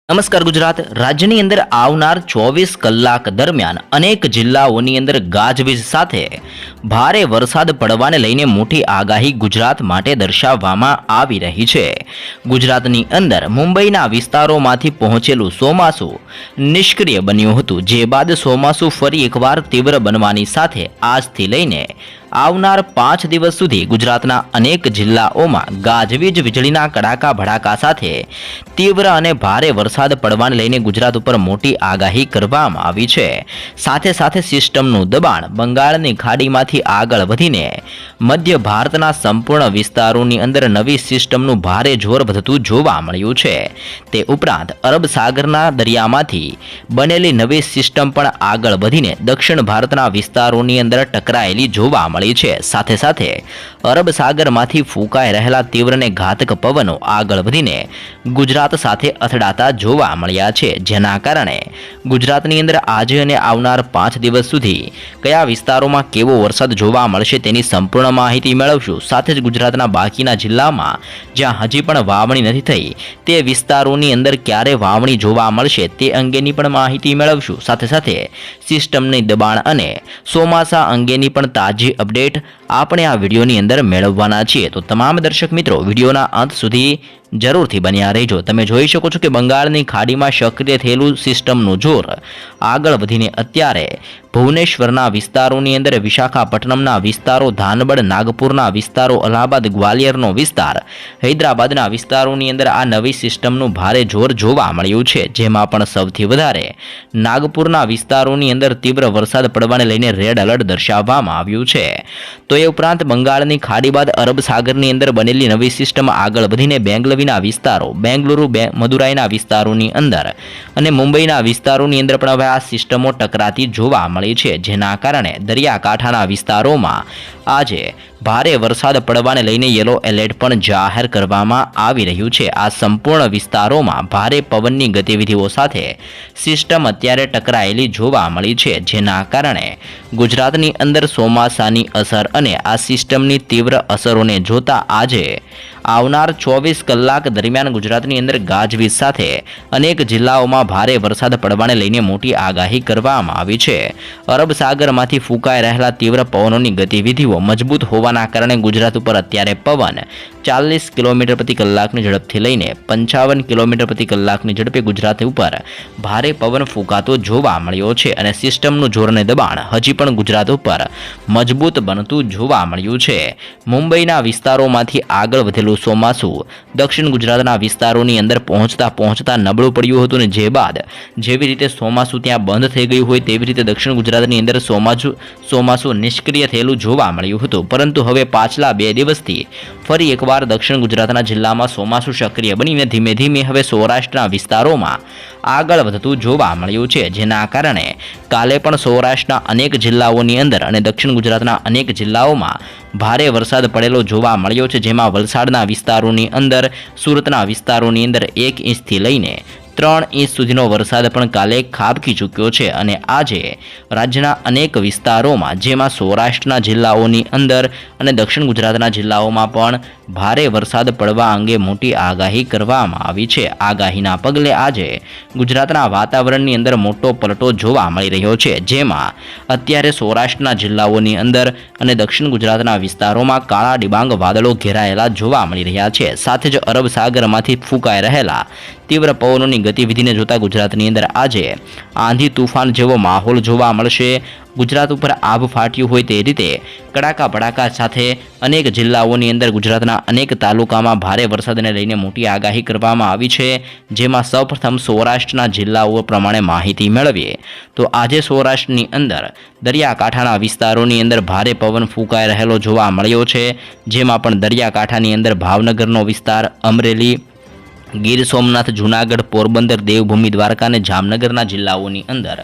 નમસ્કાર ગુજરાત રાજ્યની અંદર આવનાર 24 કલાક દરમિયાન અનેક જિલ્લાઓની અંદર ગાજવીજ સાથે ભારે વરસાદ પડવાને લઈને મોટી આગાહી ગુજરાત માટે દર્શાવવામાં આવી રહી છે। ગુજરાતની અંદર મુંબઈના વિસ્તારોમાંથી પહોંચેલું ચોમાસું નિષ્ક્રિય બન્યું હતું, જે બાદ ચોમાસું ફરી એકવાર તીવ્ર બનવાની સાથે આજથી લઈને આવનાર 5 દિવસ સુધી ગુજરાતના અનેક જિલ્લાઓમાં ગાજવીજ વીજળીના કડાકા ભડાકા સાથે તીવ્ર અને ભારે વરસાદ પડવાને લઈને ગુજરાત ઉપર મોટી આગાહી કરવામાં આવી છે। સાથે સાથે સિસ્ટમનું દબાણ બંગાળની ખાડીમાંથી આગળ વધીને મધ્ય ભારતના સંપૂર્ણ વિસ્તારોની અંદર નવી સિસ્ટમનું ભારે જોર વધતું જોવા મળ્યું છે। તે ઉપરાંત અરબ સાગરના દરિયામાંથી બનેલી નવી સિસ્ટમ પણ આગળ વધીને દક્ષિણ ભારતના વિસ્તારોની અંદર ટકરાયેલી જોવા મળી છે। સાથે સાથે અરબ સાગરમાંથી ફૂંકાઈ રહેલા તીવ્ર અને ઘાતક પવનો આગળ વધીને ગુજરાત સાથે અથડાતા જોવા મળ્યા છે, જેના કારણે ગુજરાતની અંદર આજે અને આવનાર 5 દિવસ સુધી કયા વિસ્તારોમાં કેવો વરસાદ જોવા મળશે તેની સંપૂર્ણ માહિતી મેળવશું। સાથે જ ગુજરાતના બાકીના જિલ્લામાં જ્યાં હજી પણ વાવણી નથી થઈ તે વિસ્તારોની અંદર ક્યારે વાવણી જોવા મળશે તે અંગેની પણ માહિતી મેળવશું। સાથે સાથે સિસ્ટમની દબાણ અને ચોમાસા અંગેની પણ તાજી અપડેટ આપણે આ વિડીયોની અંદર મેળવવાના છીએ। તો તમામ દર્શક મિત્રો વિડીયોના અંત સુધી જરૂરથી બન્યા રહેજો। તમે જોઈ શકો છો કે બંગાળની ખાડીમાં સક્રિય થયેલું સિસ્ટમનું જોર આગળ વધીને અત્યારે ભુવનેશ્વરના વિસ્તારોની અંદર, વિશાખાપટ્ટનમના વિસ્તારો, ધાનબડ, નાગપુરના વિસ્તારો, અલ્હાબાદ, ગ્વાલિયરનો વિસ્તાર, હૈદરાબાદના વિસ્તારોની અંદર આ નવી સિસ્ટમનું ભારે જોર જોવા મળ્યું છે, જેમાં પણ સૌથી વધારે નાગપુરના વિસ્તારોની અંદર તીવ્ર વરસાદ પડવાને લઈને રેડ એલર્ટ દર્શાવવામાં આવ્યું છે। તો એ ઉપરાંત બંગાળની ખાડી બાદ અરબ સાગરની અંદર બનેલી નવી સિસ્ટમ આગળ વધીને બેંગલવીના વિસ્તારો, બેંગલુરુ, મદુરાઈના વિસ્તારોની અંદર અને મુંબઈના વિસ્તારોની અંદર પણ હવે આ સિસ્ટમો ટકરાતી જોવા મળી છે, જેના કારણે દરિયાકાંઠાના વિસ્તારોમાં આજે ભારે વરસાદ પડવાને લઈને યલો એલર્ટ પણ જાહેર કરવામાં આવી રહ્યું છે। આ સંપૂર્ણ વિસ્તારોમાં ભારે પવનની ગતિવિધિઓ સાથે સિસ્ટમ અત્યારે ટકરાયેલી જોવા મળી છે, જેના કારણે ગુજરાતની અંદર ચોમાસાની અસર અને આ સિસ્ટમની તીવ્ર અસરોને જોતા આજે આવનાર 24 કલાક દરમિયાન ગુજરાતની અંદર ગાજવીજ સાથે અનેક જિલ્લાઓમાં ભારે વરસાદ પડવાને લઈને મોટી આગાહી કરવામાં આવી છે। અરબ સાગરમાંથી ફૂંકાઈ રહેલા તીવ્ર પવનોની ગતિવિધિઓ મજબૂત હોવાના કારણે ગુજરાત ઉપર અત્યારે પવન 40 કિલોમીટર પ્રતિ કલાકની ઝડપથી લઈને 55 કિલોમીટર પ્રતિ કલાકની ઝડપે ગુજરાત ઉપર ભારે પવન ફૂંકાતો જોવા મળ્યો છે અને સિસ્ટમનું જોર અને દબાણ હજી પણ ગુજરાત ઉપર મજબૂત બનતું જોવા મળ્યું છે। મુંબઈના વિસ્તારોમાંથી આગળ વધેલું ચોમાસું દક્ષિણ ગુજરાતના વિસ્તારોની અંદર પહોંચતા નબળું પડ્યું હતું અને જે બાદ જેવી રીતે ચોમાસું ત્યાં બંધ થઈ ગયું હોય તેવી રીતે દક્ષિણ ગુજરાતની અંદર ચોમાસું નિષ્ક્રિય થયેલું જોવા મળ્યું હતું, પરંતુ હવે પાછલા 2 દિવસથી ફરી એકવાર દક્ષિણ ગુજરાતના જિલ્લામાં ચોમાસું સક્રિય બનીને ધીમે ધીમે હવે સૌરાષ્ટ્રના વિસ્તારોમાં આગળ વધતું જોવા મળ્યું છે, જેના કારણે કાલે પણ સૌરાષ્ટ્રના અનેક જિલ્લાઓની અંદર અને દક્ષિણ ગુજરાતના અનેક જિલ્લાઓમાં ભારે વરસાદ પડેલો જોવા મળ્યો છે, જેમાં વલસાડના વિસ્તારોની અંદર, સુરતના વિસ્તારોની અંદર 1 ઇંચથી લઈને 3 ઇંચ સુધીનો વરસાદ પણ કાલે ખાબકી ચૂક્યો છે અને આજે રાજ્યના અનેક વિસ્તારોમાં, જેમાં સૌરાષ્ટ્રના જિલ્લાઓની અંદર અને દક્ષિણ ગુજરાતના જિલ્લાઓમાં પણ ભારે વરસાદ પડવા અંગે મોટી આગાહી કરવામાં આવી છે। આગાહીના પગલે આજે ગુજરાતના વાતાવરણની અંદર મોટો પલટો જોવા મળી રહ્યો છે, જેમાં અત્યારે સૌરાષ્ટ્રના જિલ્લાઓની અંદર અને દક્ષિણ ગુજરાતના વિસ્તારોમાં કાળા ડિબાંગ વાદળો ઘેરાયેલા જોવા મળી રહ્યા છે। સાથે જ અરબ સાગરમાંથી ફૂંકાઈ રહેલા તીવ્ર પવનોની ગતિવિધિને જોતા ગુજરાતની અંદર આજે આંધી તુફાન જેવો માહોલ જોવા મળશે। ગુજરાત ઉપર આભ ફાટ્યું હોય તે રીતે કડાકા ભડાકા સાથે અનેક જિલ્લાઓની અંદર ગુજરાતના અનેક તાલુકામાં ભારે વરસાદને લઈને મોટી આગાહી કરવામાં આવી છે, જેમાં સૌપ્રથમ સૌરાષ્ટ્રના જિલ્લાઓ પ્રમાણે માહિતી મેળવીએ તો આજે સૌરાષ્ટ્રની અંદર દરિયાકાંઠાના વિસ્તારોની અંદર ભારે પવન ફૂંકાઈ રહેલો જોવા મળ્યો છે, જેમાં પણ દરિયાકાંઠાની અંદર ભાવનગરનો વિસ્તાર, અમરેલી, ગીર સોમનાથ, જૂનાગઢ, પોરબંદર, દેવભૂમિ, દ્વારકા અને જામનગરના જિલ્લાઓની અંદર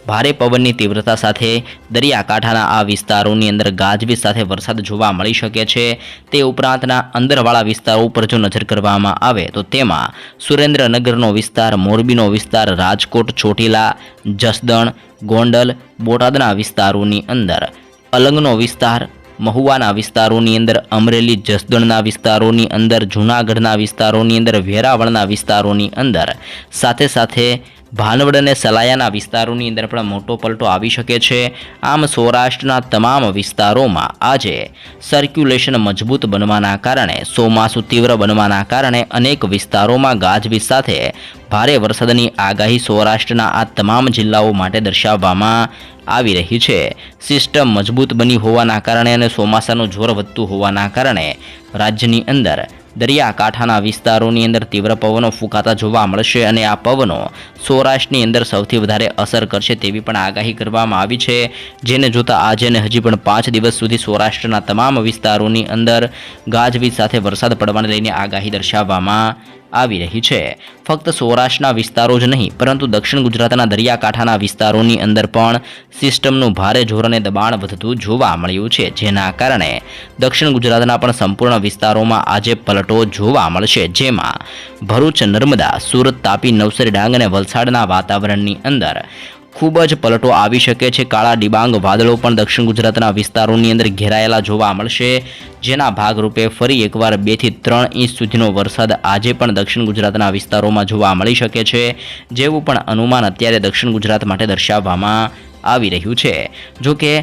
ભારે પવનની તીવ્રતા સાથે દરિયાકાંઠાના આ વિસ્તારોની અંદર ગાજવીજ સાથે વરસાદ જોવા મળી શકે છે। તે ઉપરાંતના અંદરવાળા વિસ્તારો ઉપર જો નજર કરવામાં આવે તો તેમાં સુરેન્દ્રનગરનો વિસ્તાર, મોરબીનો વિસ્તાર, રાજકોટ, ચોટીલા, જસદણ, ગોંડલ, બોટાદના વિસ્તારોની અંદર, અલંગનો વિસ્તાર, મહુવાના વિસ્તારોની અંદર, અમરેલી જસદણના વિસ્તારોની અંદર, જૂનાગઢના વિસ્તારોની અંદર, વેરાવળના વિસ્તારોની અંદર, સાથે સાથે ભાનવડ અને સલાયાના વિસ્તારોની અંદર પણ મોટો પલટો આવી શકે છે. આમ સૌરાષ્ટ્રના તમામ વિસ્તારોમાં આજે સર્ક્યુલેશન મજબૂત બનવાના કારણે, ચોમાસું તીવ્ર બનવાના કારણે અનેક વિસ્તારોમાં ગાજવીજ સાથે ભારે વરસાદની આગાહી સૌરાષ્ટ્રના આ તમામ જિલ્લાઓ માટે દર્શાવવામાં આવી રહી છે. સિસ્ટમ મજબૂત બની હોવાના કારણે અને ચોમાસાનું જોર વધતું હોવાના કારણે રાજ્યની અંદર દરિયાકાંઠાના વિસ્તારોની અંદર તીવ્ર પવનો ફૂંકાતા જોવા મળશે અને આ પવનો સૌરાષ્ટ્રની અંદર સૌથી વધારે અસર કરશે તેવી પણ આગાહી કરવામાં આવી છે. જેને જોતા આજે અને હજી પણ 5 દિવસ સુધી સૌરાષ્ટ્રના તમામ વિસ્તારોની અંદર ગાજવીજ સાથે વરસાદ પડવાને લઈને આગાહી દર્શાવવામાં આવી રહી છે. ફક્ત સૌરાષ્ટ્રના વિસ્તારો જ નહીં પરંતુ દક્ષિણ ગુજરાતના દરિયાકાંઠાના વિસ્તારોની અંદર પણ સિસ્ટમનું ભારે જોર અને દબાણ વધતું જોવા મળ્યું છે. જેના કારણે દક્ષિણ ગુજરાતના પણ સંપૂર્ણ વિસ્તારોમાં આજે પલટો જોવા મળશે. જેમાં ભરૂચ, નર્મદા, સુરત, તાપી, નવસારી, ડાંગ અને વલસાડના વાતાવરણની અંદર ખૂબ જ પલટો આવી શકે છે. કાળા ડિબાંગ વાદળો પણ દક્ષિણ ગુજરાતના વિસ્તારોની અંદર ઘેરાયેલા જોવા મળશે. જેના ભાગરૂપે ફરી એકવાર 2 થી 3 ઇંચ સુધીનો વરસાદ આજે પણ દક્ષિણ ગુજરાતના વિસ્તારોમાં જોવા મળી શકે છે. જેવું પણ અનુમાન અત્યારે દક્ષિણ ગુજરાત માટે દર્શાવવામાં આવી રહ્યું છે. જોકે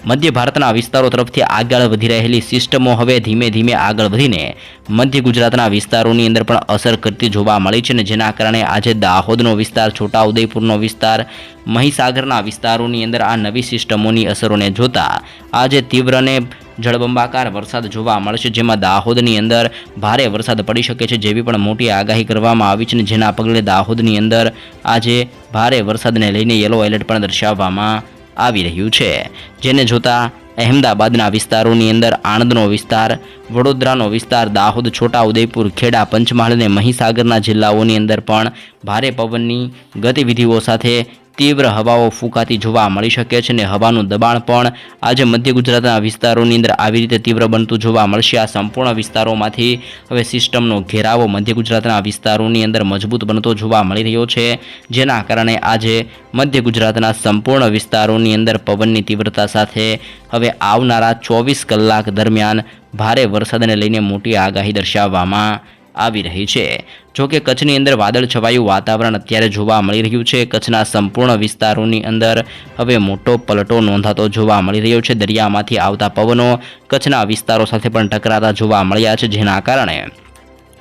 મધ્ય ભારતના વિસ્તારો તરફથી આગળ વધી રહેલી સિસ્ટમો હવે ધીમે ધીમે આગળ વધીને મધ્ય ગુજરાતના વિસ્તારોની અંદર પણ અસર કરતી જોવા મળી છે. અને જેના કારણે આજે દાહોદનો વિસ્તાર, છોટાઉદેપુરનો વિસ્તાર, મહીસાગરના વિસ્તારોની અંદર આ નવી સિસ્ટમોની અસરોને જોતા આજે તીવ્ર અને જળબંબાકાર વરસાદ જોવા મળશે. જેમાં દાહોદની અંદર ભારે વરસાદ પડી શકે છે જેવી પણ મોટી આગાહી કરવામાં આવી છે. જેના પગલે દાહોદની અંદર આજે ભારે વરસાદને લઈને યલો એલર્ટ પણ દર્શાવવામાં આવી રહ્યું છે. જેને જોતા અહેમદાબાદના વિસ્તારોની અંદર, આણંદનો વિસ્તાર, વડોદરાનો વિસ્તાર, દાહોદ, છોટાઉદેપુર, ખેડા, પંચમહાલ અને મહીસાગરના જિલ્લાઓની અંદર પણ ભારે પવનની ગતિવિધિઓ સાથે તીવ્ર હવાઓ ફૂંકાતી જોવા મળી શકે છે. અને હવાનું દબાણ પણ આજે મધ્ય ગુજરાતના વિસ્તારોની અંદર આવી રીતે તીવ્ર બનતું જોવા મળશે. આ સંપૂર્ણ વિસ્તારોમાંથી હવે સિસ્ટમનો ઘેરાવો મધ્ય ગુજરાતના વિસ્તારોની અંદર મજબૂત બનતો જોવા મળી રહ્યો છે. જેના કારણે આજે મધ્ય ગુજરાતના સંપૂર્ણ વિસ્તારોની અંદર પવનની તીવ્રતા સાથે હવે આવનારા 24 કલાક દરમિયાન ભારે વરસાદને લઈને મોટી આગાહી દર્શાવવામાં આવી રહી છે. જોકે કચ્છની અંદર વાદળ છવાયું વાતાવરણ અત્યારે જોવા મળી રહ્યું છે. કચ્છના સંપૂર્ણ વિસ્તારોની અંદર હવે મોટો પલટો નોંધાતો જોવા મળી રહ્યો છે. દરિયામાંથી આવતા પવનો કચ્છના વિસ્તારો સાથે પણ ટકરાતા જોવા મળ્યા છે. જેના કારણે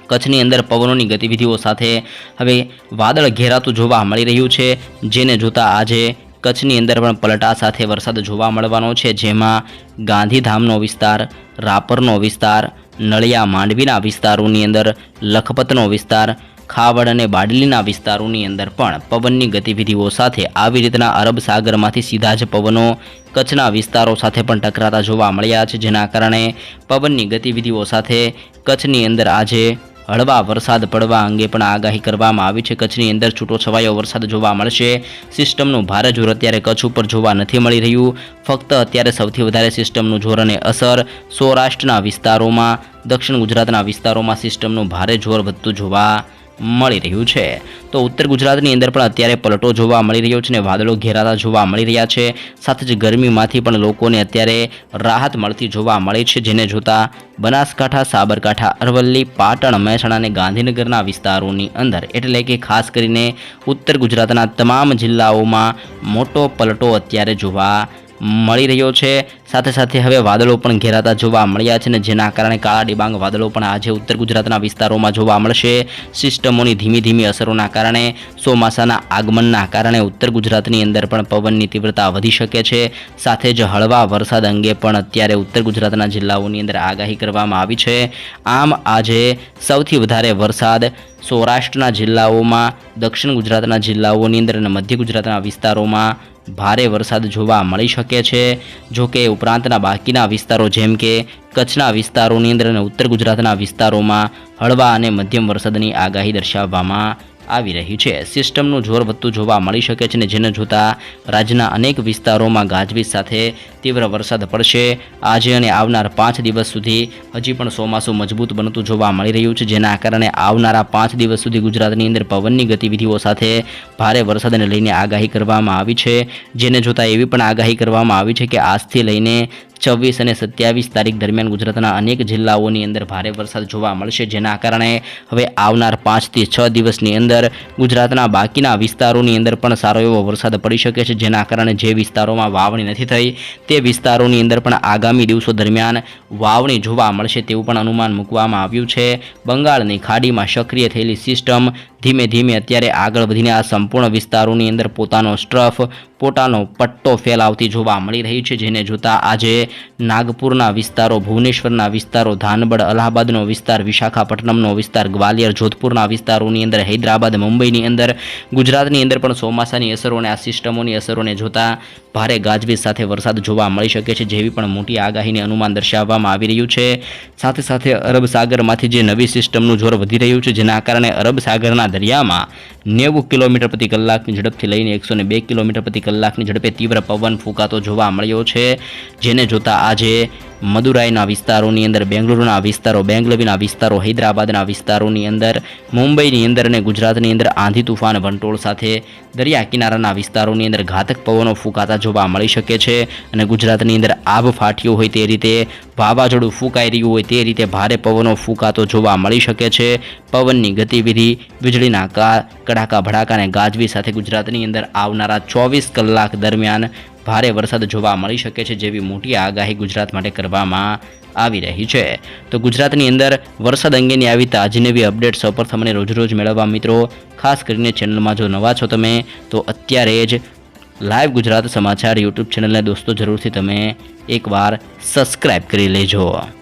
કચ્છની અંદર પવનોની ગતિવિધિઓ સાથે હવે વાદળ ઘેરાતું જોવા મળી રહ્યું છે. જેને જોતા આજે કચ્છની અંદર પણ પલટા સાથે વરસાદ જોવા મળવાનો છે. જેમાં ગાંધીધામનો વિસ્તાર, રાપરનો વિસ્તાર, નળિયા માંડવીના વિસ્તારોની અંદર, લખપતનો વિસ્તાર, ખાવડ અને બાડલીના વિસ્તારોની અંદર પણ પવનની ગતિવિધિઓ સાથે આવી રીતના અરબ સાગરમાંથી સીધા જ પવનો કચ્છના વિસ્તારો સાથે પણ ટકરાતા જોવા મળ્યા છે. જેના કારણે પવનની ગતિવિધિઓ સાથે કચ્છની અંદર આજે હળવા વરસાદ પડવા અંગે પણ આગાહી કરવામાં આવી છે. કચ્છની અંદર છૂટો છવાયો વરસાદ જોવા મળશે. સિસ્ટમનું ભારે જોર અત્યારે કચ્છ ઉપર જોવા નથી મળી રહ્યું. ફક્ત અત્યારે સૌથી વધારે સિસ્ટમનું જોર અને અસર સૌરાષ્ટ્રના વિસ્તારોમાં, દક્ષિણ ગુજરાતના વિસ્તારોમાં સિસ્ટમનું ભારે જોર વધતું જોવા મળી રહ્યું છે. તો ઉત્તર ગુજરાતની અંદર પણ અત્યારે પલટો જોવા મળી રહ્યો છે અને વાદળો ઘેરાતા જોવા મળી રહ્યા છે. સાથે જ ગરમીમાંથી પણ લોકોને અત્યારે રાહત મળતી જોવા મળે છે. જેને જોતા બનાસકાંઠા, સાબરકાંઠા, અરવલ્લી, પાટણ, મહેસાણા અને ગાંધીનગરના વિસ્તારોની અંદર એટલે કે ખાસ કરીને ઉત્તર ગુજરાતના તમામ જિલ્લાઓમાં મોટો પલટો અત્યારે જોવા મળી રહ્યો છે. સાથે સાથે હવે વાદળો પણ ઘેરાતા જોવા મળ્યા છે. અને જેના કારણે કાળા ડિબાંગ વાદળો પણ આજે ઉત્તર ગુજરાતના વિસ્તારોમાં જોવા મળશે. સિસ્ટમોની ધીમી ધીમી અસરોના કારણે, ચોમાસાના આગમનના કારણે ઉત્તર ગુજરાતની અંદર પણ પવનની તીવ્રતા વધી શકે છે. સાથે જ હળવા વરસાદ અંગે પણ અત્યારે ઉત્તર ગુજરાતના જિલ્લાઓની અંદર આગાહી કરવામાં આવી છે. આમ આજે સૌથી વધારે વરસાદ સૌરાષ્ટ્રના જિલ્લાઓમાં, દક્ષિણ ગુજરાતના જિલ્લાઓની અંદર અને મધ્ય ગુજરાતના વિસ્તારોમાં ભારે વરસાદ જોવા મળી શકે છે. જો કે ઉપરાંતના બાકીના વિસ્તારો જેમ કે કચ્છના વિસ્તારોની અંદર અને ઉત્તર ગુજરાતના વિસ્તારોમાં હળવા અને મધ્યમ વરસાદની આગાહી દર્શાવવામાં આવી રહી છે. સિસ્ટમનું જોર વધતું જોવા મળી શકે છે અને જેને જોતા રાજ્યના અનેક વિસ્તારોમાં ગાજવીજ સાથે તીવ્ર વરસાદ પડશે। આજે અને આવનાર 5 દિવસ સુધી હજી પણ ચોમાસું મજબૂત બનતું જોવા મળી રહ્યું છે, જેના કારણે આવનારા 5 દિવસ સુધી ગુજરાતની અંદર પવનની ગતિવિધિઓ સાથે ભારે વરસાદને લઈને આગાહી કરવામાં આવી છે, જેને જોતા એવી પણ આગાહી કરવામાં આવી છે કે આજથી લઈને 24 અને 27 તારીખ દરમિયાન ગુજરાતના અનેક જિલ્લાઓની અંદર ભારે વરસાદ જોવા મળશે, જેના કારણે હવે આવનાર 5 થી 6 દિવસની અંદર ગુજરાતના બાકીના વિસ્તારોની અંદર પણ સારો એવો વરસાદ પડી શકે છે, જેના કારણે જે વિસ્તારોમાં વાવણી નથી થઈ તે વિસ્તારોની અંદર પણ આગામી દિવસો દરમિયાન વાવણી જોવા મળશે તેવું પણ અનુમાન મૂકવામાં આવ્યું છે। બંગાળની ખાડીમાં સક્રિય થયેલી સિસ્ટમ ધીમે ધીમે અત્યારે આગળ વધીને આ સંપૂર્ણ વિસ્તારોની અંદર પોતાનો પટ્ટો ફેલાવતી જોવા મળી રહી છે, જેને જોતા આજે નાગપુરના વિસ્તારો, ભુવનેશ્વરના વિસ્તારો, ધાનબડ, અલ્હાબાદનો વિસ્તાર, વિશાખાપટ્ટનમનો વિસ્તાર, ગ્વાલિયર, જોધપુરના વિસ્તારોની અંદર, હૈદરાબાદ, મુંબઈની અંદર, ગુજરાતની અંદર પણ ચોમાસાની અસરો અને આ સિસ્ટમોની અસરોને જોતા ભારે ગાજવીજ સાથે વરસાદ જોવા મળી શકે છે, જેવી પણ મોટી આગાહીને અનુમાન દર્શાવવામાં આવી રહ્યું છે। સાથે સાથે અરબ સાગરમાંથી જે નવી સિસ્ટમનું જોર વધી રહ્યું છે, જેના કારણે અરબ સાગરના દરિયામાં 90 કિલોમીટર પ્રતિ કલાકની ઝડપથી લઈને 102 કિલોમીટર પ્રતિ કલાકની ઝડપે તીવ્ર પવન ફૂંકાતો જોવા મળ્યો છે, જેને જોતા આજે મદુરાઈના વિસ્તારોની અંદર, બેંગલુરુના વિસ્તારો, બેંગલવીના વિસ્તારો, હૈદરાબાદના વિસ્તારોની અંદર, મુંબઈની અંદર અને ગુજરાતની અંદર આંધી તુફાન વંટોળ સાથે દરિયા કિનારાના વિસ્તારોની અંદર ઘાતક પવનો ફૂંકાતા જોવા મળી શકે છે અને ગુજરાતની અંદર આભ ફાટ્યું હોય તે રીતે, વાવાઝોડું ફૂંકાઈ રહ્યું હોય તે રીતે ભારે પવનો ફૂંકાતો જોવા મળી શકે છે। પવનની ગતિવિધિ, વીજળીના કડાકા ભડાકા અને ગાજવી સાથે ગુજરાતની અંદર આવનારા 24 કલાક દરમિયાન ભારે વરસાદ જોવા મળી શકે છે, જેવી મોટી આગાહી ગુજરાત માટે કરવામાં આવી રહી છે। તો ગુજરાતની અંદર વરસાદ અંગેની આવી તાજી અપડેટ સૌપ્રથમ અને રોજ મેળવવા મિત્રો ખાસ કરીને ચેનલમાં જો નવા છો તમે તો અત્યારે જ લાઈવ ગુજરાત સમાચાર યુટ્યુબ ચેનલને દોસ્તો જરૂરથી તમે એકવાર સબસ્ક્રાઈબ કરી લેજો।